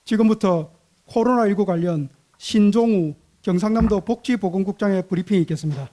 지금부터 코로나19 관련 신종우 경상남도 복지보건국장의 브리핑이 있겠습니다.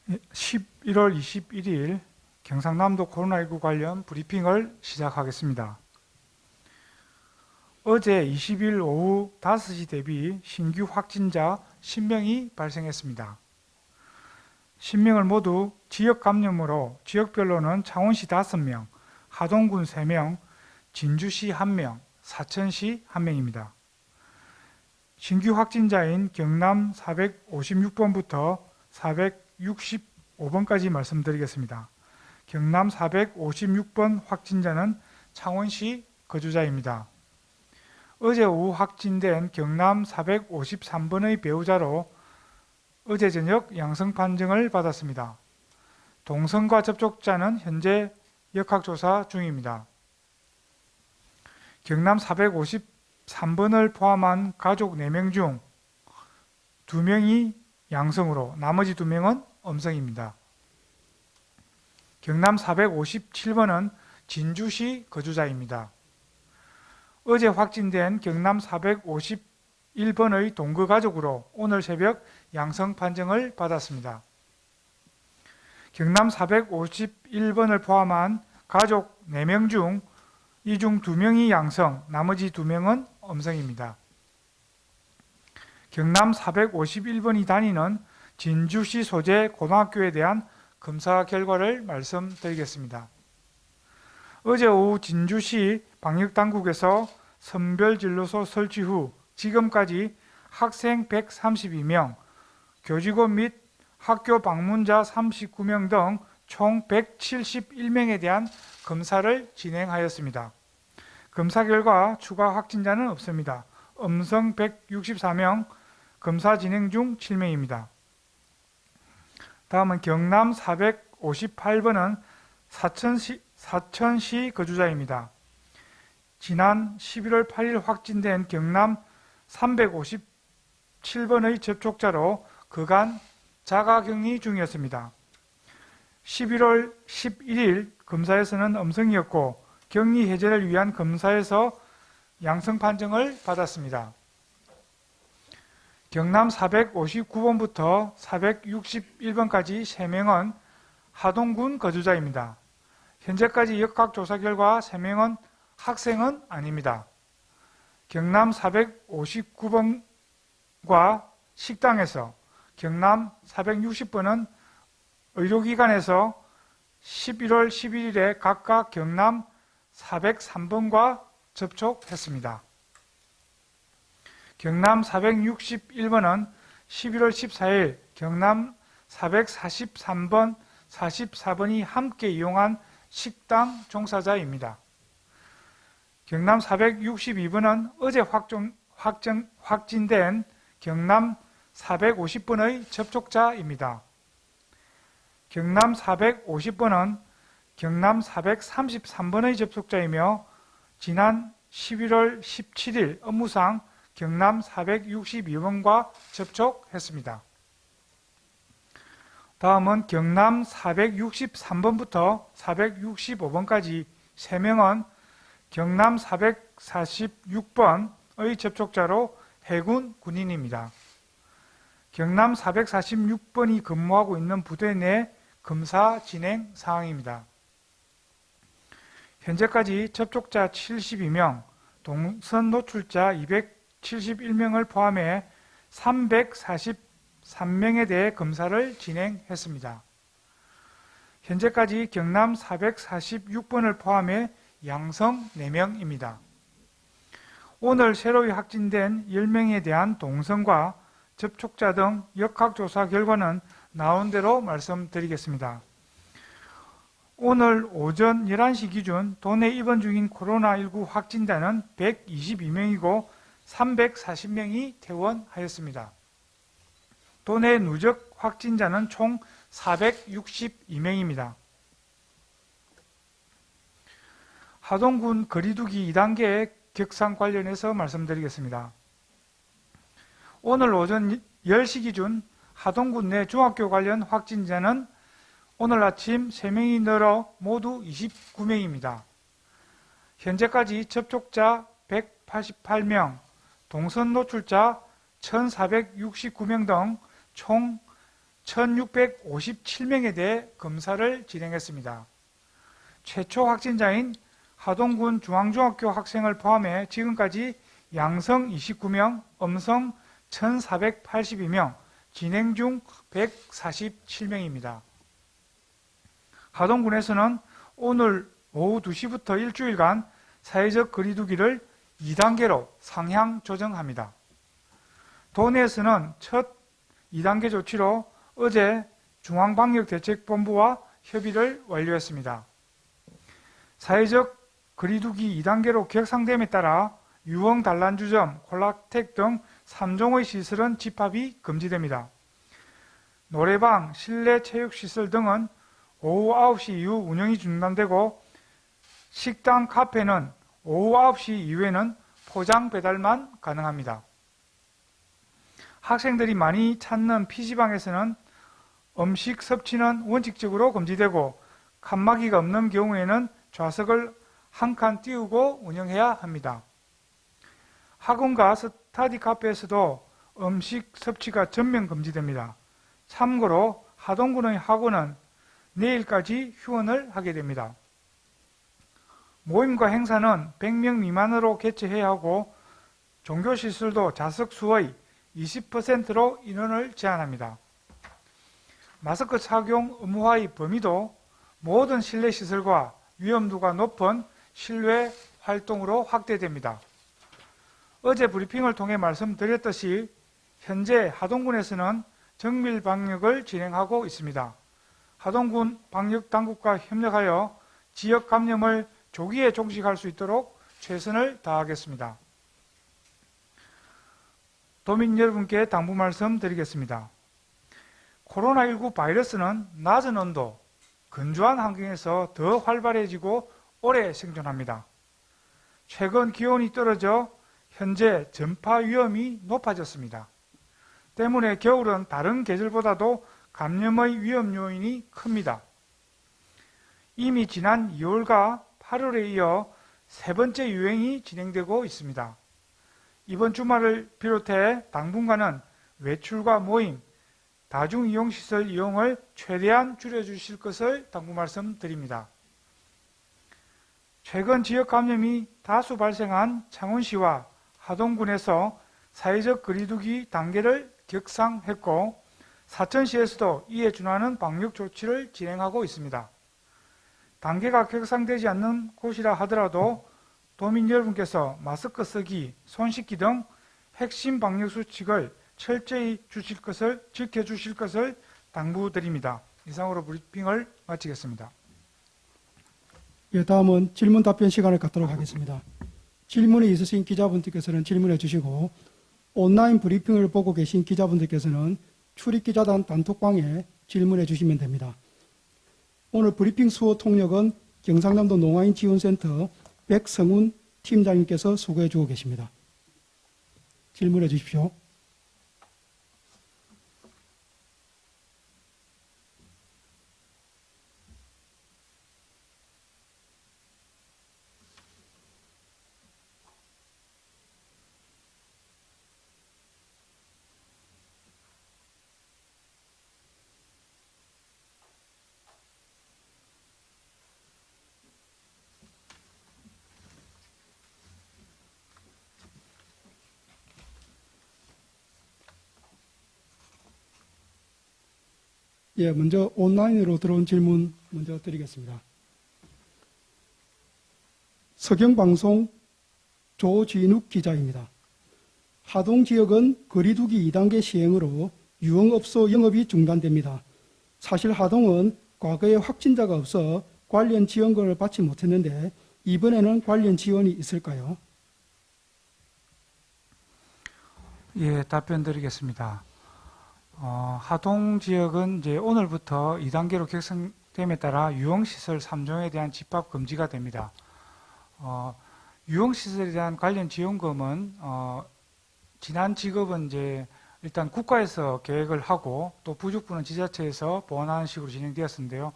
11월 21일 경상남도 코로나19 관련 브리핑을 시작하겠습니다. 어제 20일 오후 5시 대비 신규 확진자 10명이 발생했습니다. 10명을 모두 지역 감염으로 지역별로는 창원시 5명, 하동군 3명, 진주시 1명, 사천시 1명입니다. 신규 확진자인 경남 456번부터 465번까지 말씀드리겠습니다. 경남 456번 확진자는 창원시 거주자입니다. 어제 오후 확진된 경남 453번의 배우자로 어제 저녁 양성 판정을 받았습니다. 동선과 접촉자는 현재 역학조사 중입니다. 경남 453번을 포함한 가족 4명 중 2명이 양성으로 나머지 2명은 음성입니다. 경남 457번은 진주시 거주자입니다. 어제 확진된 경남 451번의 동거 가족으로 오늘 새벽 양성 판정을 받았습니다. 경남 451번을 포함한 가족 4명 중 이 중 2명이 양성, 나머지 2명은 음성입니다. 경남 451번이 다니는 진주시 소재 고등학교에 대한 검사 결과를 말씀드리겠습니다. 어제 오후 진주시 방역당국에서 선별진료소 설치 후 지금까지 학생 132명, 교직원 및 학교 방문자 39명 등 총 171명에 대한 검사를 진행하였습니다. 검사 결과 추가 확진자는 없습니다. 음성 164명, 검사 진행 중 7명입니다. 다음은 경남 458번은 사천시 거주자입니다. 지난 11월 8일 확진된 경남 357번의 접촉자로 그간 자가격리 중이었습니다. 11월 11일 검사에서는 음성이었고 격리 해제를 위한 검사에서 양성 판정을 받았습니다. 경남 459번부터 461번까지 3명은 하동군 거주자입니다. 현재까지 역학조사 결과 3명은 학생은 아닙니다. 경남 459번과 식당에서, 경남 460번은 의료기관에서 11월 11일에 각각 경남 403번과 접촉했습니다. 경남 461번은 11월 14일 경남 443번, 44번이 함께 이용한 식당 종사자입니다. 경남 462번은 어제 확진된 경남 450번의 접촉자입니다. 경남 450번은 경남 433번의 접촉자이며 지난 11월 17일 업무상 경남 462번과 접촉했습니다. 다음은 경남 463번부터 465번까지 3명은 경남 446번의 접촉자로 해군 군인입니다. 경남 446번이 근무하고 있는 부대 내 검사 진행 사항입니다. 현재까지 접촉자 72명, 동선 노출자 271명을 포함해 343명에 대해 검사를 진행했습니다. 현재까지 경남 446번을 포함해 양성 4명입니다. 오늘 새로이 확진된 10명에 대한 동선과 접촉자 등 역학조사 결과는 나온 대로 말씀드리겠습니다. 오늘 오전 11시 기준 도내 입원 중인 코로나19 확진자는 122명이고 340명이 퇴원하였습니다. 도내 누적 확진자는 총 462명입니다. 하동군 거리두기 2단계 격상 관련해서 말씀드리겠습니다. 오늘 오전 10시 기준 하동군 내 중학교 관련 확진자는 오늘 아침 3명이 늘어 모두 29명입니다. 현재까지 접촉자 188명, 동선 노출자 1469명 등 총 1657명에 대해 검사를 진행했습니다. 최초 확진자인 하동군 중앙중학교 학생을 포함해 지금까지 양성 29명, 음성 1482명, 진행 중 147명입니다. 하동군에서는 오늘 오후 2시부터 일주일간 사회적 거리두기를 2단계로 상향 조정합니다. 도내에서는 첫 2단계 조치로 어제 중앙방역대책본부와 협의를 완료했습니다. 사회적 거리두기 2단계로 격상됨에 따라 유흥 단란주점, 콜라텍 등 3종의 시설은 집합이 금지됩니다. 노래방, 실내 체육시설 등은 오후 9시 이후 운영이 중단되고 식당, 카페는 오후 9시 이후에는 포장 배달만 가능합니다. 학생들이 많이 찾는 PC방에서는 음식 섭취는 원칙적으로 금지되고 칸막이가 없는 경우에는 좌석을 한 칸 띄우고 운영해야 합니다. 학원과 스터디 카페에서도 음식 섭취가 전면 금지됩니다. 참고로 하동군의 학원은 내일까지 휴원을 하게 됩니다. 모임과 행사는 100명 미만으로 개최해야 하고 종교시설도 좌석 수의 20%로 인원을 제한합니다. 마스크 착용 의무화의 범위도 모든 실내시설과 위험도가 높은 실외 활동으로 확대됩니다. 어제 브리핑을 통해 말씀드렸듯이 현재 하동군에서는 정밀 방역을 진행하고 있습니다. 하동군 방역당국과 협력하여 지역 감염을 조기에 종식할 수 있도록 최선을 다하겠습니다. 도민 여러분께 당부 말씀드리겠습니다. 코로나19 바이러스는 낮은 온도, 건조한 환경에서 더 활발해지고 오래 생존합니다. 최근 기온이 떨어져 현재 전파 위험이 높아졌습니다. 때문에 겨울은 다른 계절보다도 감염의 위험 요인이 큽니다. 이미 지난 2월과 8월에 이어 세 번째 유행이 진행되고 있습니다. 이번 주말을 비롯해 당분간은 외출과 모임, 다중이용시설 이용을 최대한 줄여주실 것을 당부 말씀드립니다. 최근 지역 감염이 다수 발생한 창원시와 하동군에서 사회적 거리두기 단계를 격상했고 사천시에서도 이에 준하는 방역 조치를 진행하고 있습니다. 단계가 격상되지 않는 곳이라 하더라도 도민 여러분께서 마스크 쓰기, 손 씻기 등 핵심 방역 수칙을 철저히 지켜주실 것을 당부드립니다. 이상으로 브리핑을 마치겠습니다. 예, 다음은 질문 답변 시간을 갖도록 하겠습니다. 질문이 있으신 기자분들께서는 질문해 주시고 온라인 브리핑을 보고 계신 기자분들께서는 출입기자단 단톡방에 질문해 주시면 됩니다. 오늘 브리핑 수호 통역은 경상남도 농아인 지원센터 백성훈 팀장님께서 수고해 주고 계십니다. 질문해 주십시오. 예, 먼저 온라인으로 들어온 질문 먼저 드리겠습니다. 서경방송 조진욱 기자입니다. 하동 지역은 거리두기 2단계 시행으로 유흥업소 영업이 중단됩니다. 사실 하동은 과거에 확진자가 없어 관련 지원금을 받지 못했는데 이번에는 관련 지원이 있을까요? 예, 답변 드리겠습니다. 하동 지역은 이제 오늘부터 2단계로 격상됨에 따라 유흥시설 3종에 대한 집합 금지가 됩니다. 유흥시설에 대한 관련 지원금은 지난 지급은 이제 일단 국가에서 계획을 하고 또 부족분은 지자체에서 보완하는 식으로 진행되었는데요.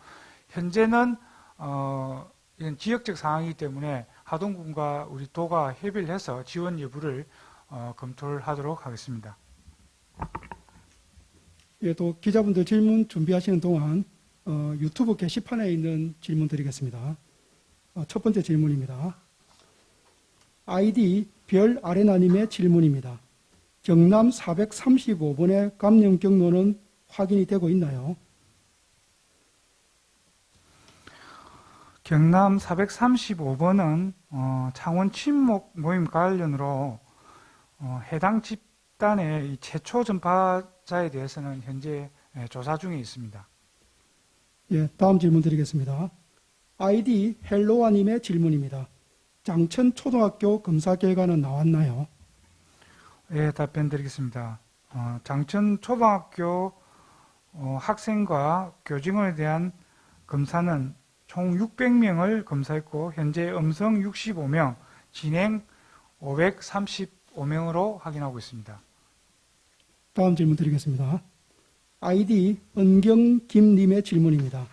현재는 이런 지역적 상황이기 때문에 하동군과 우리 도가 협의를 해서 지원 여부를 검토를 하도록 하겠습니다. 예, 또 기자분들 질문 준비하시는 동안 유튜브 게시판에 있는 질문 드리겠습니다. 첫 번째 질문입니다. 아이디 별 아레나님의 질문입니다. 경남 435번의 감염 경로는 확인이 되고 있나요? 경남 435번은 창원 친목 모임 관련으로 해당 집단의 이 최초 전파자에 대해서는 현재 조사 중에 있습니다. 예, 다음 질문 드리겠습니다. 아이디 헬로아님의 질문입니다. 장천 초등학교 검사 결과는 나왔나요? 예, 답변 드리겠습니다. 장천 초등학교 학생과 교직원에 대한 검사는 총 600명을 검사했고 현재 음성 65명, 진행 535명으로 확인하고 있습니다. 다음 질문 드리겠습니다. 아이디 은경김님의 질문입니다.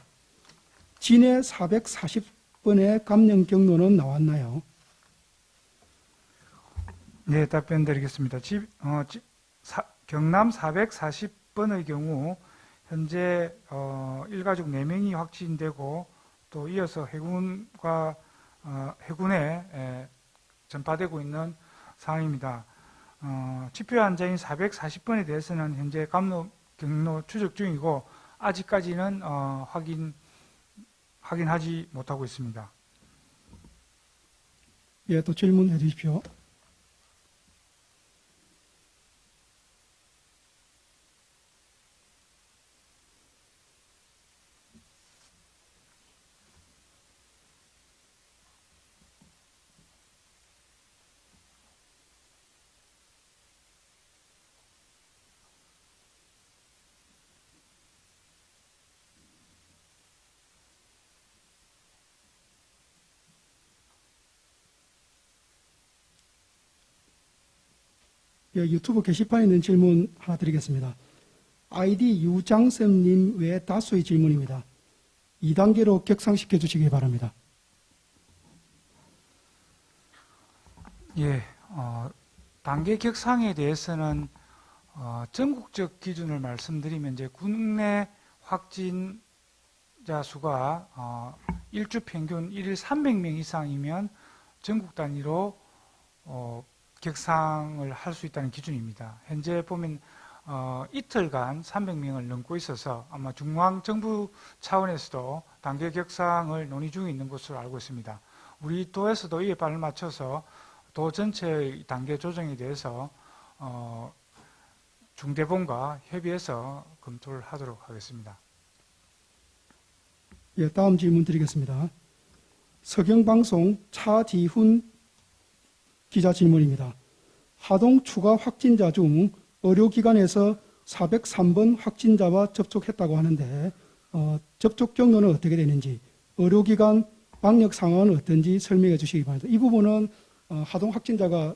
진해 440번의 감염 경로는 나왔나요? 네, 답변 드리겠습니다. 경남 440번의 경우 현재 일가족 4명이 확진되고 또 이어서 해군에 전파되고 있는 상황입니다. 집회 환자인 440번에 대해서는 현재 감염 경로 추적 중이고 아직까지는 확인하지 못하고 있습니다. 예, 또 질문해 주십시오. 예, 유튜브 게시판에 있는 질문 하나 드리겠습니다. 아이디 유장쌤님 외에 다수의 질문입니다. 2단계로 격상시켜 주시기 바랍니다. 예, 단계 격상에 대해서는 전국적 기준을 말씀드리면 이제 국내 확진자 수가 일주 평균 1일 300명 이상이면 전국 단위로 격상을 할 수 있다는 기준입니다. 현재 보면 이틀간 300명을 넘고 있어서 아마 중앙정부 차원에서도 단계 격상을 논의 중에 있는 것으로 알고 있습니다. 우리 도에서도 이에 발을 맞춰서 도 전체의 단계 조정에 대해서 중대본과 협의해서 검토를 하도록 하겠습니다. 예, 다음 질문 드리겠습니다. 서경방송 차지훈 기자 질문입니다. 하동 추가 확진자 중 의료기관에서 403번 확진자와 접촉했다고 하는데 접촉 경로는 어떻게 되는지, 의료기관 방역 상황은 어떤지 설명해 주시기 바랍니다. 이 부분은 하동 확진자가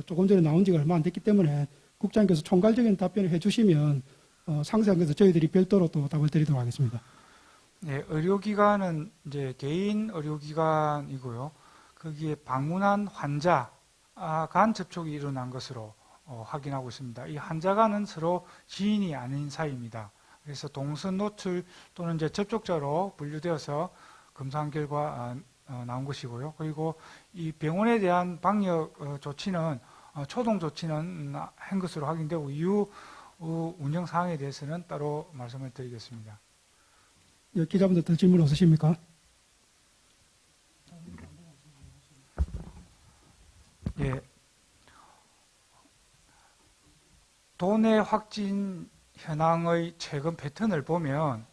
조금 전에 나온 지가 얼마 안 됐기 때문에 국장님께서 총괄적인 답변을 해주시면 상세한 것은 저희들이 별도로 또 답을 드리도록 하겠습니다. 네, 의료기관은 이제 개인 의료기관이고요. 거기에 방문한 환자 간 접촉이 일어난 것으로 확인하고 있습니다. 이 환자간은 서로 지인이 아닌 사이입니다. 그래서 동선 노출 또는 이제 접촉자로 분류되어서 검사한 결과 나온 것이고요. 그리고 이 병원에 대한 방역 조치는 초동 조치는 한 것으로 확인되고 이후 운영 사항에 대해서는 따로 말씀을 드리겠습니다. 예, 기자분들 더 질문 없으십니까? 예. 도내 확진 현황의 최근 패턴을 보면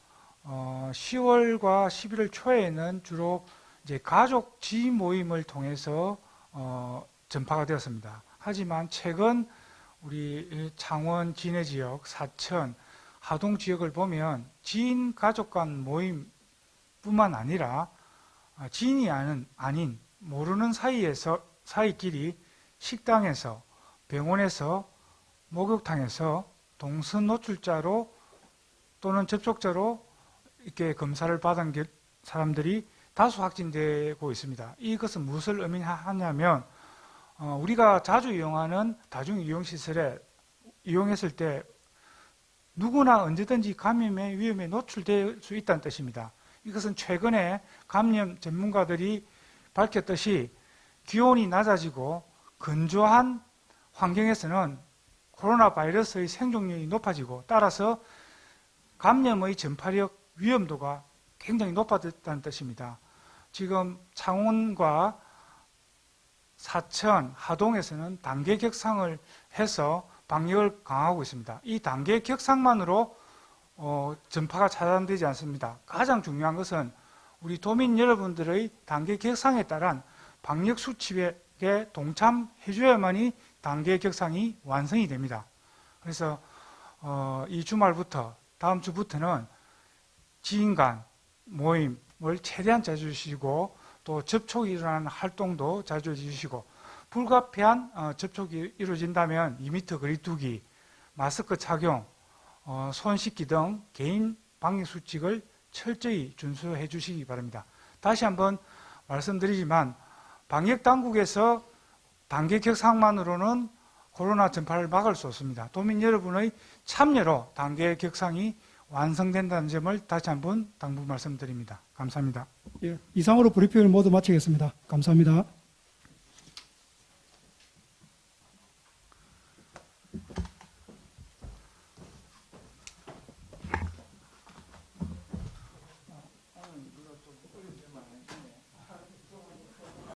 10월과 11월 초에는 주로 이제 가족 지인 모임을 통해서 전파가 되었습니다. 하지만 최근 우리 창원 진해 지역, 사천, 하동 지역을 보면 지인 가족 간 모임뿐만 아니라 지인이 아닌 모르는 사이끼리 식당에서, 병원에서, 목욕탕에서 동선 노출자로 또는 접촉자로 이렇게 검사를 받은 사람들이 다수 확진되고 있습니다. 이것은 무엇을 의미하냐면 우리가 자주 이용하는 다중이용시설에 이용했을 때 누구나 언제든지 감염의 위험에 노출될 수 있다는 뜻입니다. 이것은 최근에 감염 전문가들이 밝혔듯이 기온이 낮아지고 건조한 환경에서는 코로나 바이러스의 생존력이 높아지고 따라서 감염의 전파력, 위험도가 굉장히 높아졌다는 뜻입니다. 지금 창원과 사천, 하동에서는 단계 격상을 해서 방역을 강화하고 있습니다. 이 단계 격상만으로 전파가 차단되지 않습니다. 가장 중요한 것은 우리 도민 여러분들의 단계 격상에 따른 방역 수칙에 동참해 줘야만이 단계 격상이 완성이 됩니다. 그래서 이 주말부터 다음 주부터는 지인 간 모임을 최대한 자주 해주시고 또 접촉이 일어나는 활동도 자주 해주시고 불가피한 접촉이 이루어진다면 2m 거리 두기, 마스크 착용, 손 씻기 등 개인 방역 수칙을 철저히 준수해 주시기 바랍니다. 다시 한번 말씀드리지만 방역 당국에서 단계 격상만으로는 코로나 전파를 막을 수 없습니다. 도민 여러분의 참여로 단계 격상이 완성된다는 점을 다시 한번 당부 말씀드립니다. 감사합니다. 예, 이상으로 브리핑을 모두 마치겠습니다. 감사합니다.